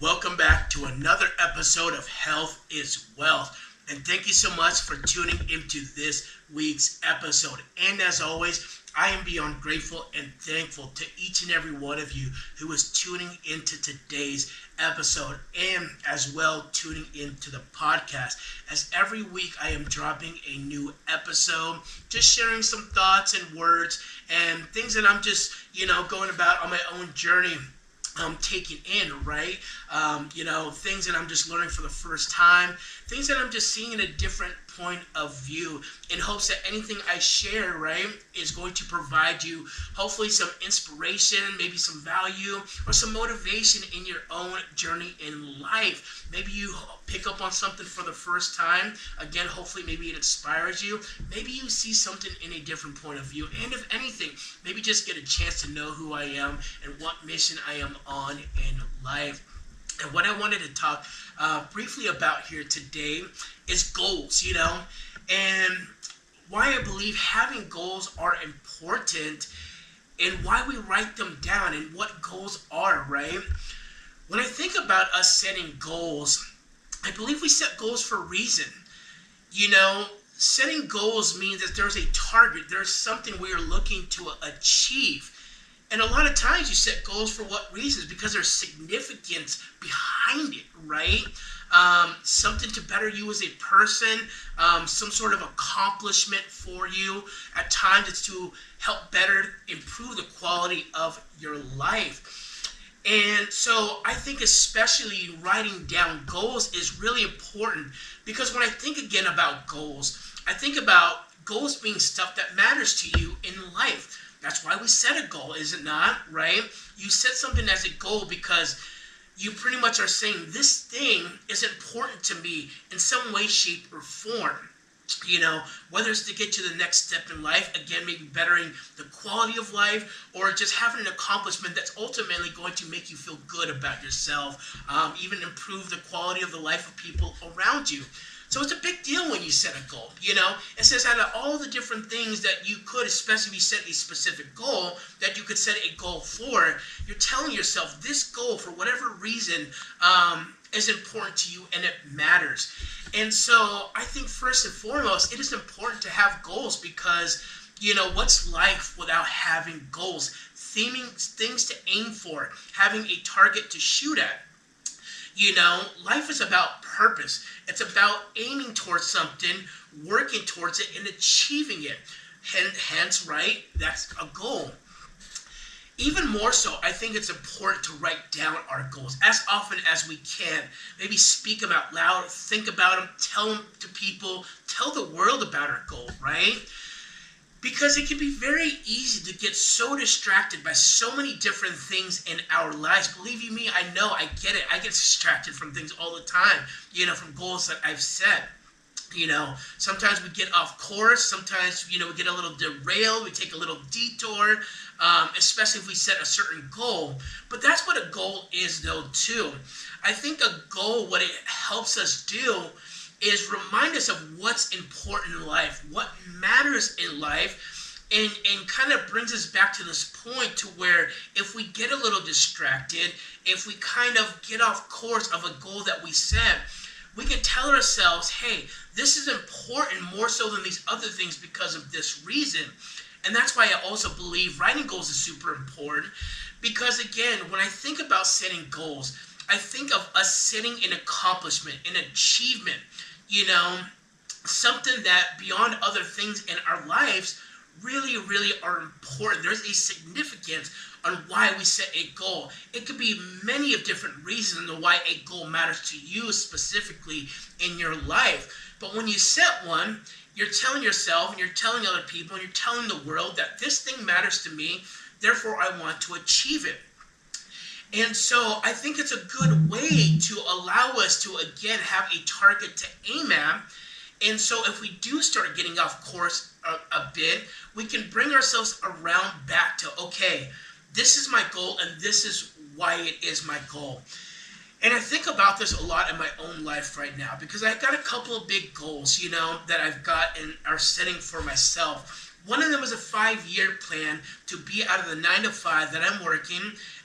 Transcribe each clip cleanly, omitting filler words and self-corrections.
Welcome back to another episode of Health is Wealth. And thank you so much for tuning into this week's episode. And as always, I am beyond grateful and thankful to each and every one of you who is tuning into today's episode and as well tuning into the podcast. As every week I am dropping a new episode, just sharing some thoughts and words and things that I'm just, going about on my own journey. Taking in, right? Things that I'm just learning for the first time, things that I'm just seeing in a different point of view in hopes that anything I share, right, is going to provide you hopefully some inspiration, maybe some value or some motivation in your own journey in life. Maybe you pick up on something for the first time. Again, hopefully maybe it inspires you. Maybe you see something in a different point of view. And if anything, maybe just get a chance to know who I am and what mission I am on in life. And what I wanted to talk briefly about here today is goals, and why I believe having goals are important and why we write them down and what goals are, right? When I think about us setting goals, I believe we set goals for a reason. Setting goals means that there's a target, there's something we are looking to achieve. And a lot of times you set goals for what reasons? Because there's significance behind it, right? Something to better you as a person, some sort of accomplishment for you. At times it's to help better improve the quality of your life. And so I think especially writing down goals is really important because when I think again about goals, I think about goals being stuff that matters to you in life. That's why we set a goal, is it not, right? You set something as a goal because you pretty much are saying this thing is important to me in some way, shape, or form. Whether it's to get to the next step in life, again, maybe bettering the quality of life, or just having an accomplishment that's ultimately going to make you feel good about yourself, even improve the quality of the life of people around you. So it's a big deal when you set a goal, It says out of all the different things that you could, especially if you set a specific goal, that you could set a goal for, you're telling yourself this goal, for whatever reason, is important to you and it matters. And so I think first and foremost, it is important to have goals because, what's life without having goals? Things to aim for, having a target to shoot at. Life is about purpose. It's about aiming towards something, working towards it, and achieving it. Hence, right, that's a goal. Even more so, I think it's important to write down our goals as often as we can. Maybe speak them out loud, think about them, tell them to people, tell the world about our goal, right? Because it can be very easy to get so distracted by so many different things in our lives. Believe you me, I know, I get it. I get distracted from things all the time, from goals that I've set. Sometimes we get off course. Sometimes, we get a little derailed. We take a little detour, especially if we set a certain goal. But that's what a goal is, though, too. I think a goal, what it helps us do is remind us of what's important in life, what matters in life, and kind of brings us back to this point to where if we get a little distracted, if we kind of get off course of a goal that we set, we can tell ourselves, hey, this is important more so than these other things because of this reason. And that's why I also believe writing goals is super important because, again, when I think about setting goals, I think of us setting an accomplishment, an achievement, something that beyond other things in our lives really, really are important. There's a significance on why we set a goal. It could be many of different reasons on why a goal matters to you specifically in your life. But when you set one, you're telling yourself and you're telling other people and you're telling the world that this thing matters to me, therefore I want to achieve it. And so I think it's a good way to allow us to, again, have a target to aim at. And so if we do start getting off course a bit, we can bring ourselves around back to, okay, this is my goal and this is why it is my goal. And I think about this a lot in my own life right now because I've got a couple of big goals, that I've got and are setting for myself. One of them is a 5-year plan to be out of the 9 to 5 that I'm working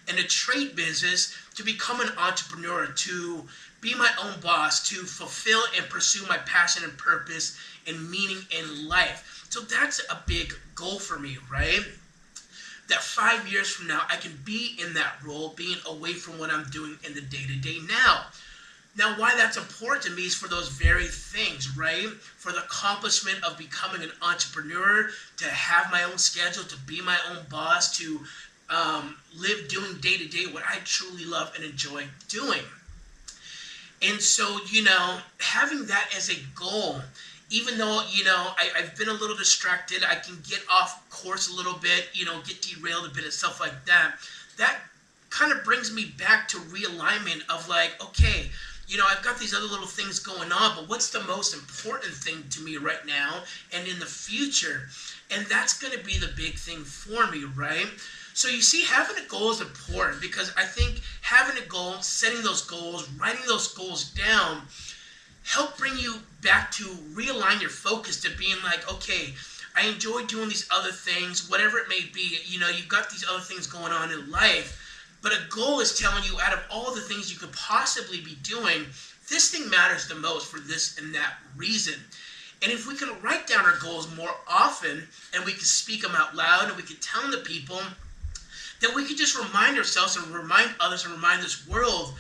in a trade business to become an entrepreneur, to be my own boss, to fulfill and pursue my passion and purpose and meaning in life. So that's a big goal for me, right? That 5 years from now, I can be in that role, being away from what I'm doing in the day-to-day now. Now, why that's important to me is for those very things, right? For the accomplishment of becoming an entrepreneur, to have my own schedule, to be my own boss, to live doing day-to-day what I truly love and enjoy doing. And so, having that as a goal, even though, I've been a little distracted, I can get off course a little bit, get derailed a bit and stuff like that. That kind of brings me back to realignment of like, okay, I've got these other little things going on, but what's the most important thing to me right now and in the future? And that's going to be the big thing for me, right? So you see, having a goal is important because I think having a goal, setting those goals, writing those goals down, help bring you back to realign your focus to being like, okay, I enjoy doing these other things, whatever it may be. You've got these other things going on in life, but a goal is telling you out of all the things you could possibly be doing, this thing matters the most for this and that reason. And if we can write down our goals more often and we can speak them out loud and we can tell them to people, then we can just remind ourselves and remind others and remind this world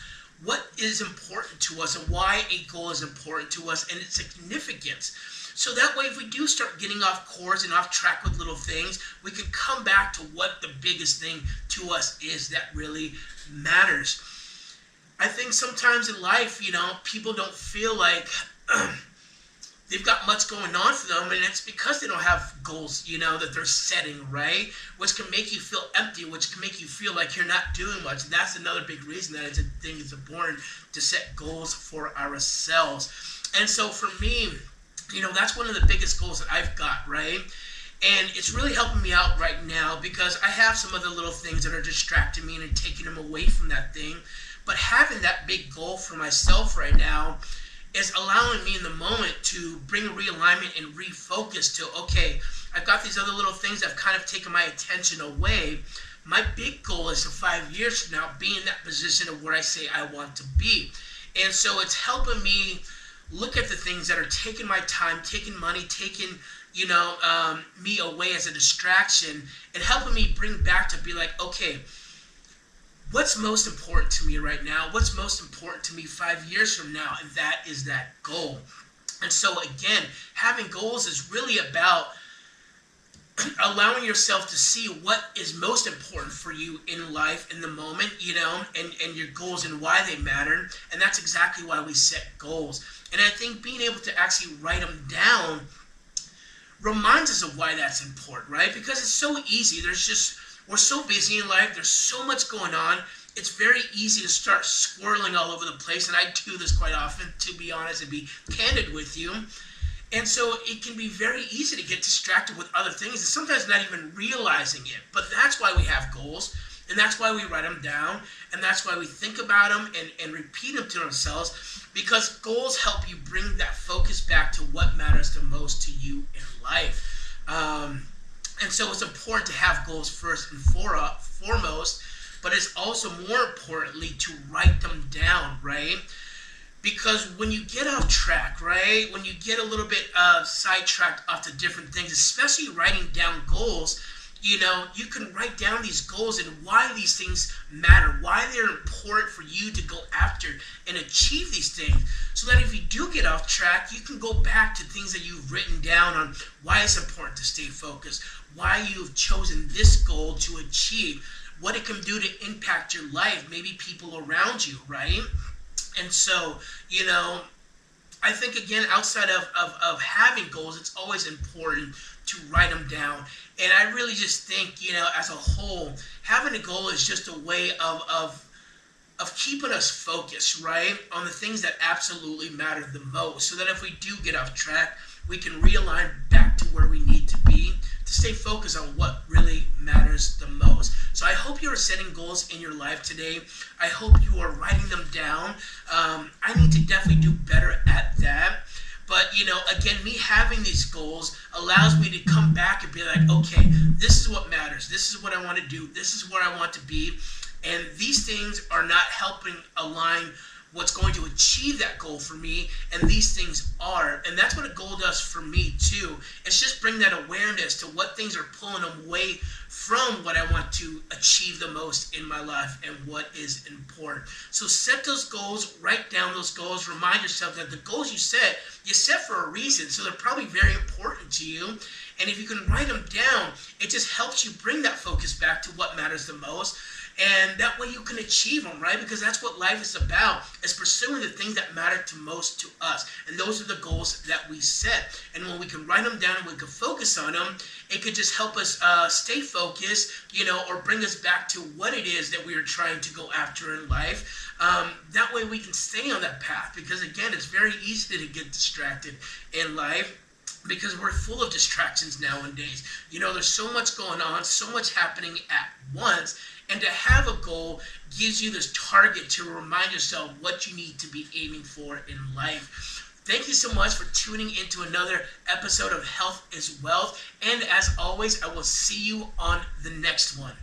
what is important to us and why a goal is important to us and its significance. So that way, if we do start getting off course and off track with little things, we can come back to what the biggest thing to us is that really matters. I think sometimes in life, people don't feel like they've got much going on for them, and it's because they don't have goals, that they're setting, right? Which can make you feel empty, which can make you feel like you're not doing much. And that's another big reason that it's important to set goals for ourselves. And so for me, that's one of the biggest goals that I've got, right? And it's really helping me out right now because I have some other little things that are distracting me and taking them away from that thing. But having that big goal for myself right now is allowing me in the moment to bring a realignment and refocus to, okay, I've got these other little things that have kind of taken my attention away. My big goal is to 5 years from now be in that position of where I say I want to be. And so it's helping me look at the things that are taking my time, taking money, taking, me away as a distraction, and helping me bring back to be like, okay, what's most important to me right now? What's most important to me 5 years from now? And that is that goal. And so again, having goals is really about allowing yourself to see what is most important for you in life, in the moment, and your goals and why they matter. And that's exactly why we set goals. And I think being able to actually write them down reminds us of why that's important, right? Because it's so easy. We're so busy in life. There's so much going on. It's very easy to start swirling all over the place. And I do this quite often, to be honest and be candid with you. And so it can be very easy to get distracted with other things and sometimes not even realizing it. But that's why we have goals, and that's why we write them down, and that's why we think about them and repeat them to ourselves, because goals help you bring that focus back to what matters the most to you in life. And so it's important to have goals first and foremost, but it's also more importantly to write them down, right? Because when you get off track, right, when you get a little bit sidetracked off to different things, especially writing down goals, you can write down these goals and why these things matter, why they're important for you to go after and achieve these things, so that if you do get off track, you can go back to things that you've written down on why it's important to stay focused, why you've chosen this goal to achieve, what it can do to impact your life, maybe people around you, right? And so, I think, again, outside of having goals, it's always important to write them down. And I really just think, as a whole, having a goal is just a way of keeping us focused, right, on the things that absolutely matter the most, so that if we do get off track, we can realign back to where we need to be to stay focused on what really matters the most. So I hope you are setting goals in your life today. I hope you are writing them down. I need to definitely do better at that. But, again, me having these goals allows me to come back and be like, okay, this is what matters. This is what I want to do. This is where I want to be. And these things are not helping align what's going to achieve that goal for me, and these things are. And that's what a goal does for me too. It's just bring that awareness to what things are pulling away from what I want to achieve the most in my life and what is important. So set those goals, write down those goals, remind yourself that the goals you set for a reason, so they're probably very important to you. And if you can write them down, it just helps you bring that focus back to what matters the most. And that way you can achieve them, right? Because that's what life is about, is pursuing the things that matter to most to us. And those are the goals that we set. And when we can write them down and we can focus on them, it could just help us stay focused, or bring us back to what it is that we are trying to go after in life. That way we can stay on that path, because again, it's very easy to get distracted in life, because we're full of distractions nowadays. There's so much going on, so much happening at once. And to have a goal gives you this target to remind yourself what you need to be aiming for in life. Thank you so much for tuning into another episode of Health is Wealth. And as always, I will see you on the next one.